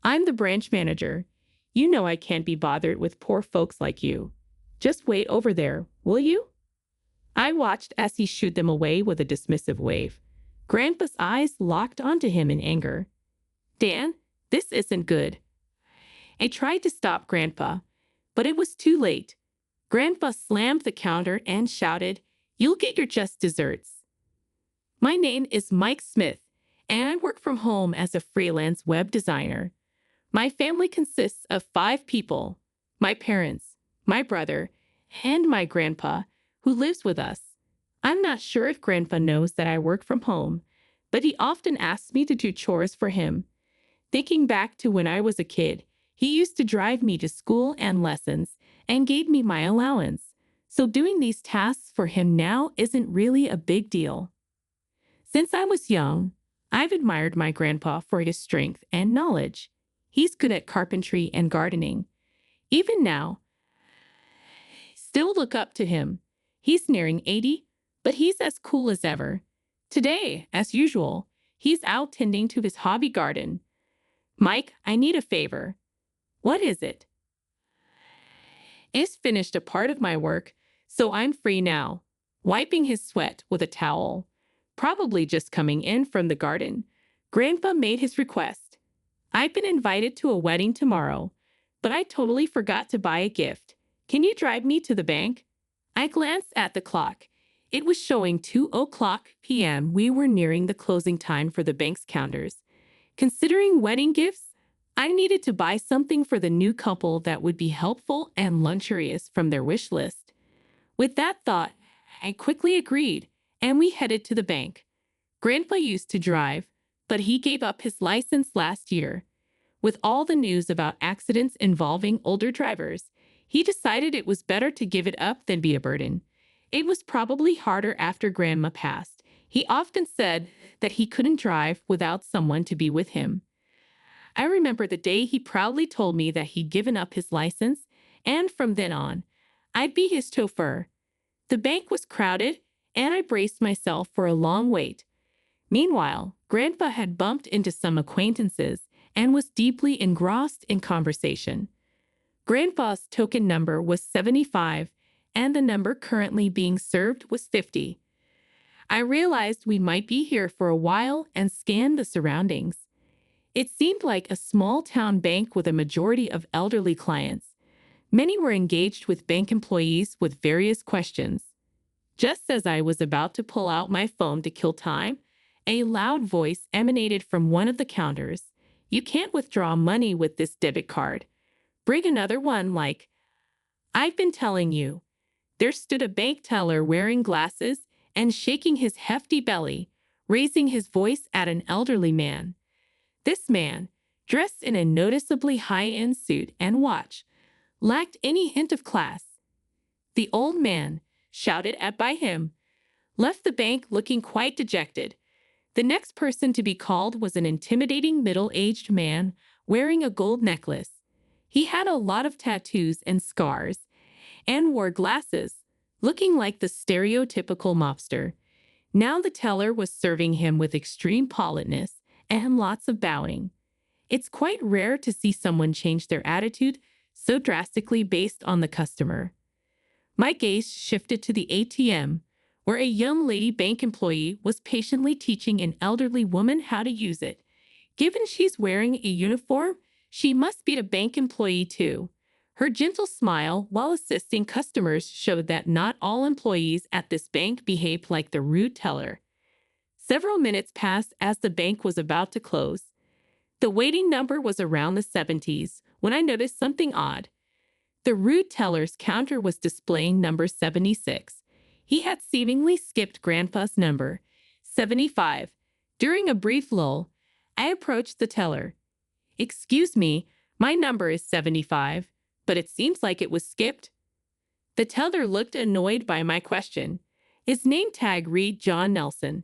I'm the branch manager. You know I can't be bothered with poor folks like you. Just wait over there, will you?" I watched as he shooed them away with a dismissive wave. Grandpa's eyes locked onto him in anger. "Dan, this isn't good." I tried to stop Grandpa, but it was too late. Grandpa slammed the counter and shouted, "You'll get your just desserts." My name is Mike Smith, and I work from home as a freelance web designer. My family consists of 5 people: my parents, my brother, and my grandpa, who lives with us. I'm not sure if Grandpa knows that I work from home, but he often asks me to do chores for him. Thinking back to when I was a kid, he used to drive me to school and lessons and gave me my allowance, so doing these tasks for him now isn't really a big deal. Since I was young, I've admired my grandpa for his strength and knowledge. He's good at carpentry and gardening. Even now, I still look up to him. He's nearing 80, but he's as cool as ever. Today, as usual, he's out tending to his hobby garden. "Mike, I need a favor." "What is it?" "It's finished a part of my work, so I'm free now." Wiping his sweat with a towel, probably just coming in from the garden, Grandpa made his request. "I've been invited to a wedding tomorrow, but I totally forgot to buy a gift. Can you drive me to the bank?" I glanced at the clock. It was showing 2:00 p.m. We were nearing the closing time for the bank's counters. Considering wedding gifts, I needed to buy something for the new couple that would be helpful and luxurious from their wish list. With that thought, I quickly agreed, and we headed to the bank. Grandpa used to drive, but he gave up his license last year. With all the news about accidents involving older drivers, he decided it was better to give it up than be a burden. It was probably harder after Grandma passed. He often said that he couldn't drive without someone to be with him. I remember the day he proudly told me that he'd given up his license, and from then on, I'd be his chauffeur. The bank was crowded, and I braced myself for a long wait. Meanwhile, Grandpa had bumped into some acquaintances and was deeply engrossed in conversation. Grandpa's token number was 75, and the number currently being served was 50. I realized we might be here for a while and scanned the surroundings. It seemed like a small-town bank with a majority of elderly clients. Many were engaged with bank employees with various questions. Just as I was about to pull out my phone to kill time, a loud voice emanated from one of the counters. "You can't withdraw money with this debit card. Bring another one like." "I've been telling you." There stood a bank teller wearing glasses and shaking his hefty belly, raising his voice at an elderly man. This man, dressed in a noticeably high-end suit and watch, lacked any hint of class. The old man, shouted at by him, left the bank looking quite dejected. The next person to be called was an intimidating middle-aged man wearing a gold necklace. He had a lot of tattoos and scars, and wore glasses, looking like the stereotypical mobster. Now the teller was serving him with extreme politeness and lots of bowing. It's quite rare to see someone change their attitude so drastically based on the customer. My gaze shifted to the ATM, where a young lady bank employee was patiently teaching an elderly woman how to use it. Given she's wearing a uniform, she must be a bank employee too. Her gentle smile while assisting customers showed that not all employees at this bank behaved like the rude teller. Several minutes passed as the bank was about to close. The waiting number was around the 70s when I noticed something odd. The rude teller's counter was displaying number 76. He had seemingly skipped Grandpa's number, 75. During a brief lull, I approached the teller. "Excuse me, my number is 75, but it seems like it was skipped." The teller looked annoyed by my question. His name tag read John Nelson.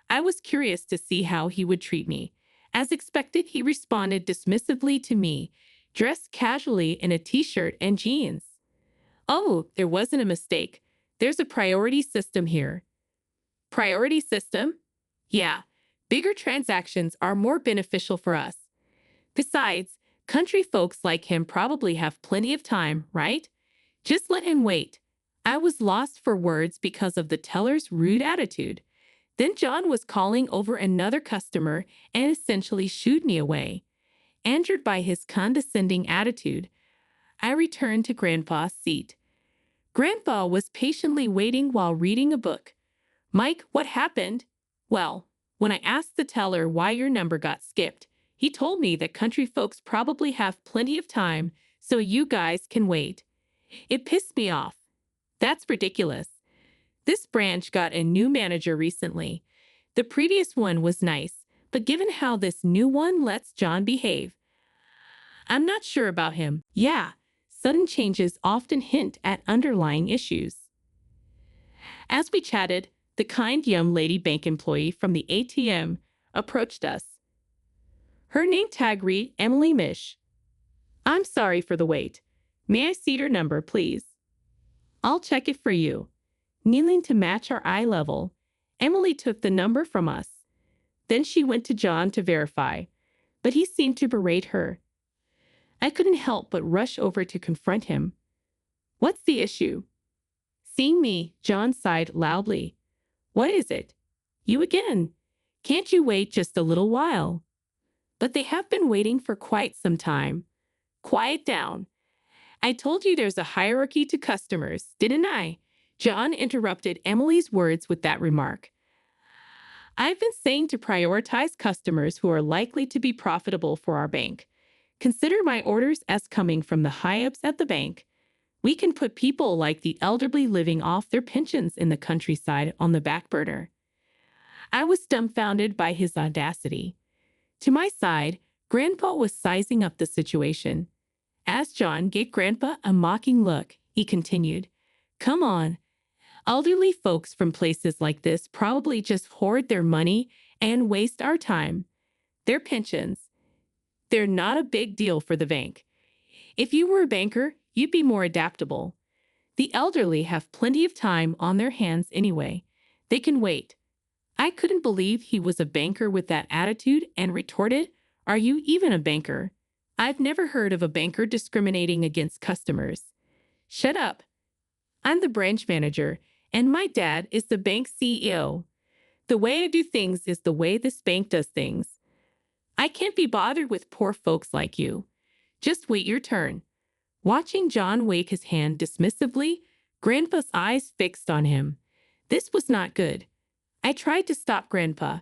I was curious to see how he would treat me. As expected, he responded dismissively to me, dressed casually in a t-shirt and jeans. "Oh, there wasn't a mistake. There's a priority system here." "Priority system?" "Yeah, bigger transactions are more beneficial for us." Besides, country folks like him probably have plenty of time, right? Just let him wait. I was lost for words because of the teller's rude attitude. Then John was calling over another customer and essentially shooed me away. Angered by his condescending attitude, I returned to Grandpa's seat. Grandpa was patiently waiting while reading a book. Mike, what happened? Well, when I asked the teller why your number got skipped, he told me that country folks probably have plenty of time, so you guys can wait. It pissed me off. That's ridiculous. This branch got a new manager recently. The previous one was nice, but given how this new one lets John behave, I'm not sure about him. Yeah, sudden changes often hint at underlying issues. As we chatted, the kind young lady bank employee from the ATM approached us. Her name tag read Emily Mish. I'm sorry for the wait. May I see your number, please? I'll check it for you. Kneeling to match our eye level, Emily took the number from us. Then she went to John to verify, but he seemed to berate her. I couldn't help but rush over to confront him. What's the issue? Seeing me, John sighed loudly. What is it? You again. Can't you wait just a little while? But they have been waiting for quite some time. Quiet down. I told you there's a hierarchy to customers, didn't I? John interrupted Emily's words with that remark. I've been saying to prioritize customers who are likely to be profitable for our bank. Consider my orders as coming from the high-ups at the bank. We can put people like the elderly living off their pensions in the countryside on the back burner. I was dumbfounded by his audacity. To my side, Grandpa was sizing up the situation. As John gave Grandpa a mocking look, he continued, Come on. Elderly folks from places like this probably just hoard their money and waste our time. Their pensions. They're not a big deal for the bank. If you were a banker, you'd be more adaptable. The elderly have plenty of time on their hands anyway. They can wait. I couldn't believe he was a banker with that attitude and retorted, Are you even a banker? I've never heard of a banker discriminating against customers. Shut up. I'm the branch manager, and my dad is the bank CEO. The way I do things is the way this bank does things. I can't be bothered with poor folks like you. Just wait your turn. Watching John wave his hand dismissively, Grandpa's eyes fixed on him. This was not good. I tried to stop Grandpa,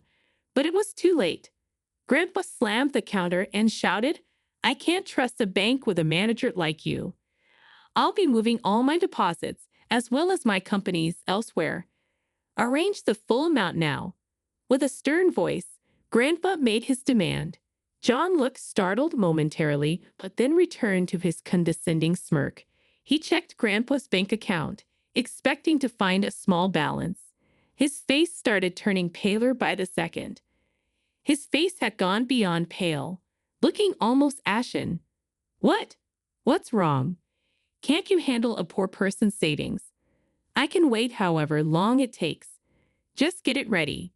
but it was too late. Grandpa slammed the counter and shouted, I can't trust a bank with a manager like you. I'll be moving all my deposits, as well as my companies, elsewhere. Arrange the full amount now. With a stern voice, Grandpa made his demand. John looked startled momentarily, but then returned to his condescending smirk. He checked Grandpa's bank account, expecting to find a small balance. His face started turning paler by the second. His face had gone beyond pale, looking almost ashen. What? What's wrong? Can't you handle a poor person's savings? I can wait however long it takes. Just get it ready,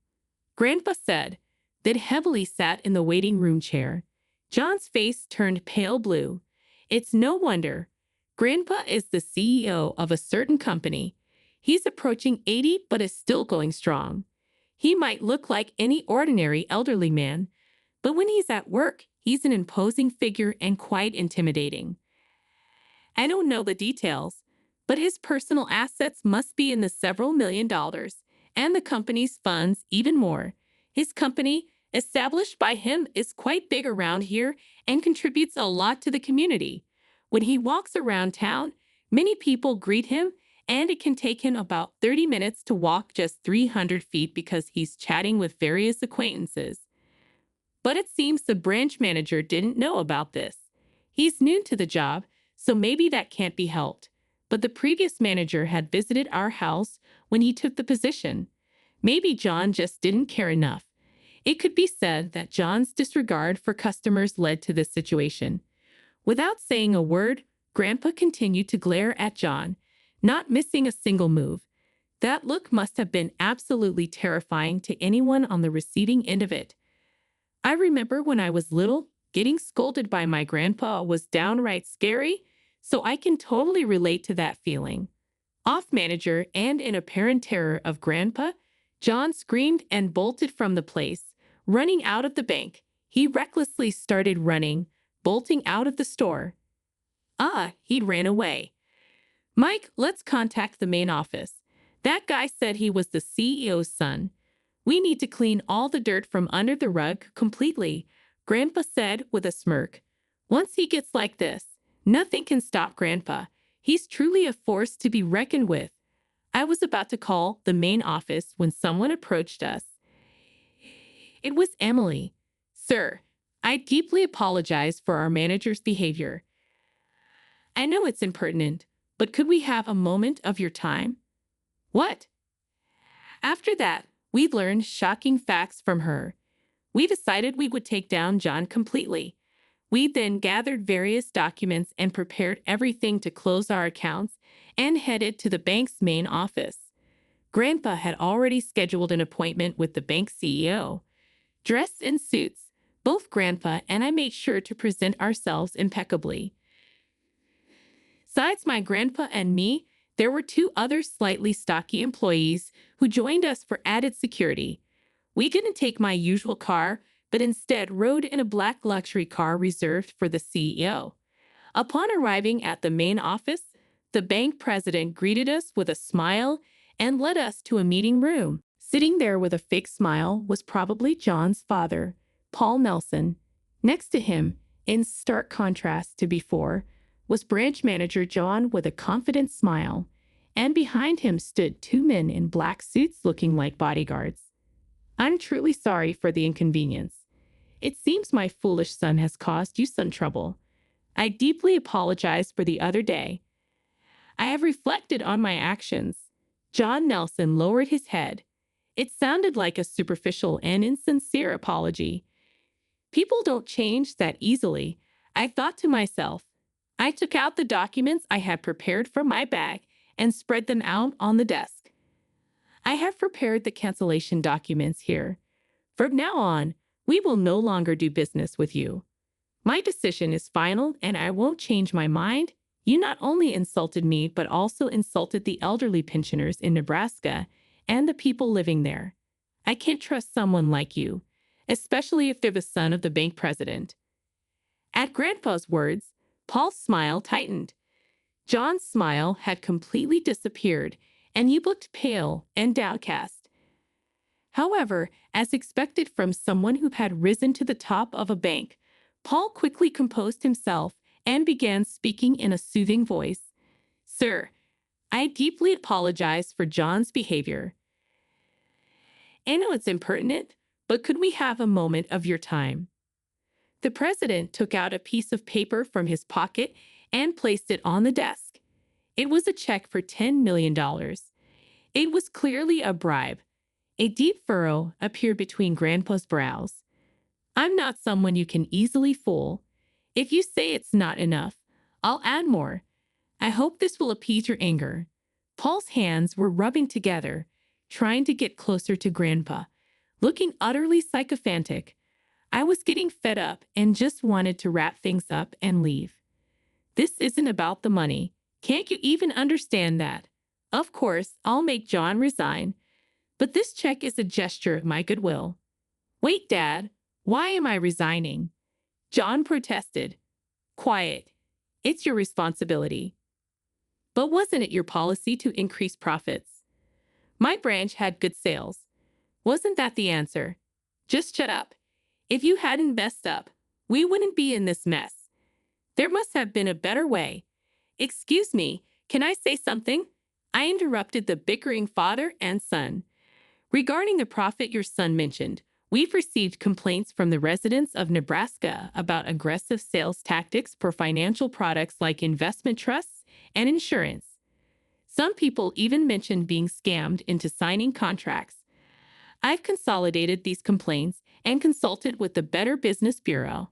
Grandpa said, then heavily sat in the waiting room chair. John's face turned pale blue. It's no wonder. Grandpa is the CEO of a certain company. He's approaching 80 but is still going strong. He might look like any ordinary elderly man, but when he's at work, he's an imposing figure and quite intimidating. I don't know the details, but his personal assets must be in the several $1,000,000, and the company's funds even more. His company, established by him, is quite big around here and contributes a lot to the community. When he walks around town, many people greet him, and it can take him about 30 minutes to walk just 300 feet because he's chatting with various acquaintances. But it seems the branch manager didn't know about this. He's new to the job, so maybe that can't be helped. But the previous manager had visited our house when he took the position. Maybe John just didn't care enough. It could be said that John's disregard for customers led to this situation. Without saying a word, Grandpa continued to glare at John, not missing a single move. That look must have been absolutely terrifying to anyone on the receiving end of it. I remember when I was little, Getting scolded by my grandpa was downright scary, so I can totally relate to that feeling. Off manager and in apparent terror of grandpa, John screamed and bolted from the place, running out of the bank. He recklessly started running, bolting out of the store. He ran away. Mike, let's contact the main office. That guy said he was the CEO's son. We need to clean all the dirt from under the rug completely, Grandpa said with a smirk. Once he gets like this, nothing can stop Grandpa. He's truly a force to be reckoned with. I was about to call the main office when someone approached us. It was Emily. Sir, I deeply apologize for our manager's behavior. I know it's impertinent, but could we have a moment of your time? What? After that, we learned shocking facts from her. We decided we would take down John completely. We then gathered various documents and prepared everything to close our accounts and headed to the bank's main office. Grandpa had already scheduled an appointment with the bank CEO. Dressed in suits, both Grandpa and I made sure to present ourselves impeccably. Besides my grandpa and me, there were two other slightly stocky employees who joined us for added security. We didn't take my usual car, but instead rode in a black luxury car reserved for the CEO. Upon arriving at the main office, the bank president greeted us with a smile and led us to a meeting room. Sitting there with a fake smile was probably John's father, Paul Nelson. Next to him, in stark contrast to before, was branch manager John with a confident smile, and behind him stood two men in black suits looking like bodyguards. I'm truly sorry for the inconvenience. It seems my foolish son has caused you some trouble. I deeply apologize for the other day. I have reflected on my actions. John Nelson lowered his head. It sounded like a superficial and insincere apology. People don't change that easily, I thought to myself. I took out the documents I had prepared from my bag and spread them out on the desk. I have prepared the cancellation documents here. From now on, we will no longer do business with you. My decision is final and I won't change my mind. You not only insulted me, but also insulted the elderly pensioners in Nebraska and the people living there. I can't trust someone like you, especially if they're the son of the bank president. At Grandpa's words, Paul's smile tightened. John's smile had completely disappeared, and he looked pale and downcast. However, as expected from someone who had risen to the top of a bank, Paul quickly composed himself and began speaking in a soothing voice. Sir, I deeply apologize for John's behavior. I know it's impertinent, but could we have a moment of your time? The president took out a piece of paper from his pocket and placed it on the desk. It was a check for $10 million. It was clearly a bribe. A deep furrow appeared between Grandpa's brows. I'm not someone you can easily fool. If you say it's not enough, I'll add more. I hope this will appease your anger. Paul's hands were rubbing together, trying to get closer to Grandpa, looking utterly sycophantic. I was getting fed up and just wanted to wrap things up and leave. This isn't about the money. Can't you even understand that? Of course, I'll make John resign, but this check is a gesture of my goodwill. Wait, Dad, why am I resigning? John protested. Quiet. It's your responsibility. But wasn't it your policy to increase profits? My branch had good sales. Wasn't that the answer? Just shut up. If you hadn't messed up, we wouldn't be in this mess. There must have been a better way. Excuse me, can I say something? I interrupted the bickering father and son. Regarding the profit your son mentioned, we've received complaints from the residents of Nebraska about aggressive sales tactics for financial products like investment trusts and insurance. Some people even mentioned being scammed into signing contracts. I've consolidated these complaints and consulted with the Better Business Bureau.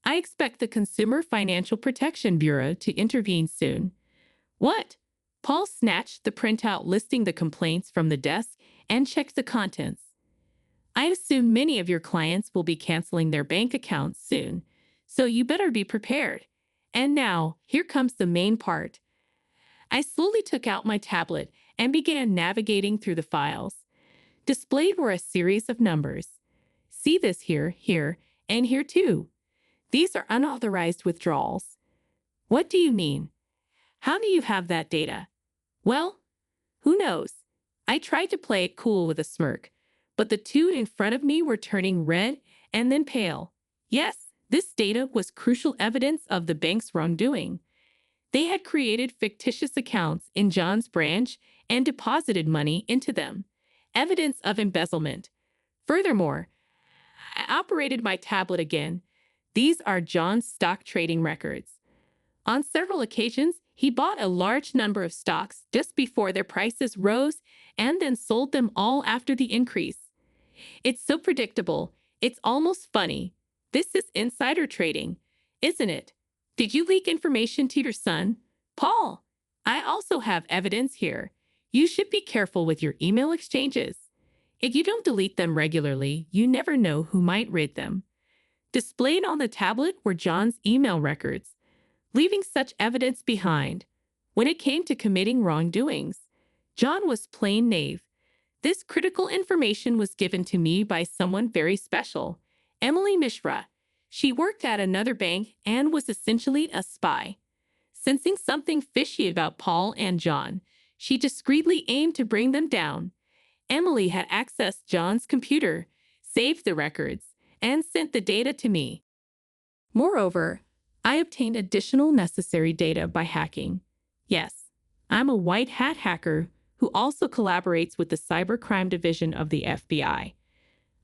I expect the Consumer Financial Protection Bureau to intervene soon. What? Paul snatched the printout listing the complaints from the desk and checked the contents. I assume many of your clients will be canceling their bank accounts soon, So you better be prepared. And now, here comes the main part. I slowly took out my tablet and began navigating through the files. Displayed were a series of numbers. See this here, here, and here too. These are unauthorized withdrawals. What do you mean? How do you have that data? Well, who knows? I tried to play it cool with a smirk, but the two in front of me were turning red and then pale. Yes, this data was crucial evidence of the bank's wrongdoing. They had created fictitious accounts in John's branch and deposited money into them. Evidence of embezzlement. Furthermore, I operated my tablet again. These are John's stock trading records. On several occasions, he bought a large number of stocks just before their prices rose and then sold them all after the increase. It's so predictable, it's almost funny. This is insider trading, isn't it? Did you leak information to your son? Paul, I also have evidence here. You should be careful with your email exchanges. If you don't delete them regularly, you never know who might read them. Displayed on the tablet were John's email records, leaving such evidence behind. When it came to committing wrongdoings, John was plain knave. This critical information was given to me by someone very special, Emily Mishra. She worked at another bank and was essentially a spy. Sensing something fishy about Paul and John, she discreetly aimed to bring them down. Emily had accessed John's computer, saved the records, and sent the data to me. Moreover, I obtained additional necessary data by hacking. Yes, I'm a white hat hacker who also collaborates with the cybercrime division of the FBI.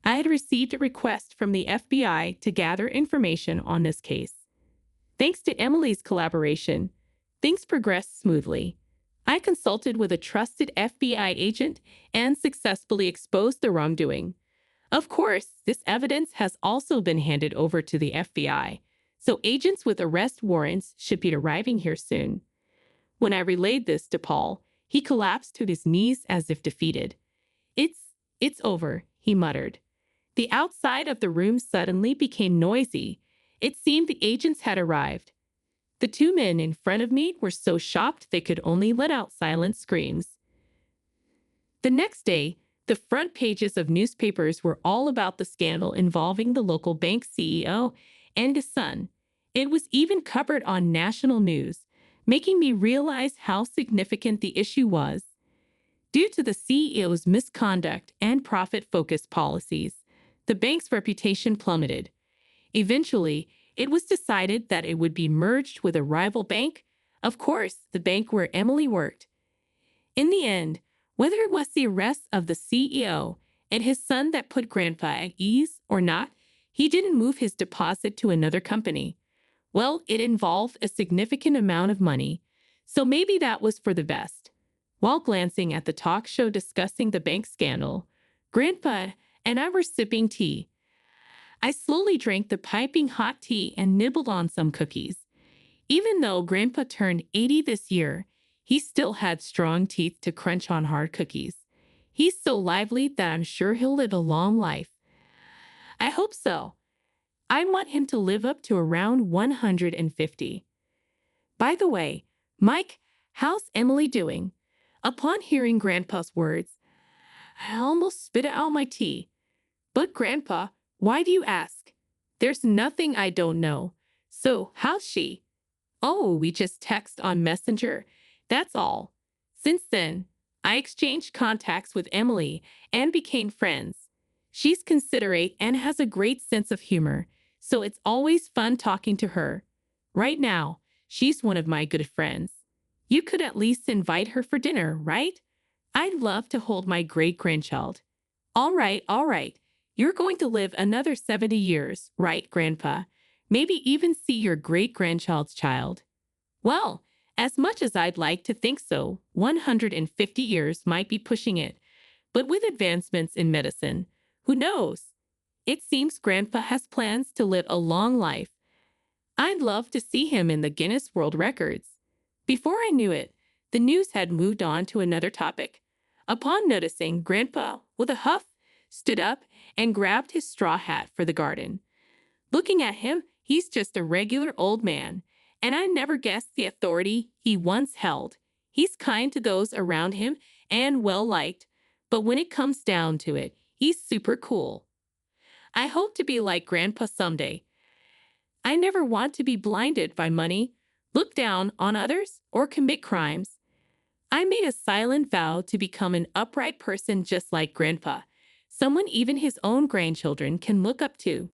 I had received a request from the FBI to gather information on this case. Thanks to Emily's collaboration, things progressed smoothly. I consulted with a trusted FBI agent and successfully exposed the wrongdoing. Of course, this evidence has also been handed over to the FBI, so agents with arrest warrants should be arriving here soon. When I relayed this to Paul, he collapsed to his knees as if defeated. It's over, he muttered. The outside of the room suddenly became noisy. It seemed the agents had arrived. The two men in front of me were so shocked they could only let out silent screams. The next day, the front pages of newspapers were all about the scandal involving the local bank CEO and his son. It was even covered on national news, making me realize how significant the issue was. Due to the CEO's misconduct and profit-focused policies, the bank's reputation plummeted. Eventually, it was decided that it would be merged with a rival bank, of course, the bank where Emily worked. In the end, whether it was the arrest of the CEO and his son that put Grandpa at ease or not, he didn't move his deposit to another company. Well, it involved a significant amount of money, so maybe that was for the best. While glancing at the talk show discussing the bank scandal, Grandpa and I were sipping tea. I slowly drank the piping hot tea and nibbled on some cookies. Even though Grandpa turned 80 this year, he still had strong teeth to crunch on hard cookies. He's so lively that I'm sure he'll live a long life. I hope so. I want him to live up to around 150. By the way, Mike, how's Emily doing? Upon hearing Grandpa's words, I almost spit out my tea. But Grandpa, why do you ask? There's nothing I don't know. So, how's she? Oh, we just text on Messenger. That's all. Since then, I exchanged contacts with Emily and became friends. She's considerate and has a great sense of humor, so it's always fun talking to her. Right now, she's one of my good friends. You could at least invite her for dinner, right? I'd love to hold my great-grandchild. All right. You're going to live another 70 years, right, Grandpa? Maybe even see your great-grandchild's child. Well, as much as I'd like to think so, 150 years might be pushing it. But with advancements in medicine, who knows? It seems Grandpa has plans to live a long life. I'd love to see him in the Guinness World Records. Before I knew it, the news had moved on to another topic. Upon noticing, Grandpa, with a huff, stood up and grabbed his straw hat for the garden. Looking at him, He's just a regular old man, and I never guessed the authority he once held. He's kind to those around him and well-liked, but when it comes down to it, he's super cool. I hope to be like Grandpa someday. I never want to be blinded by money, look down on others, or commit crimes. I made a silent vow to become an upright person just like Grandpa, someone even his own grandchildren can look up to.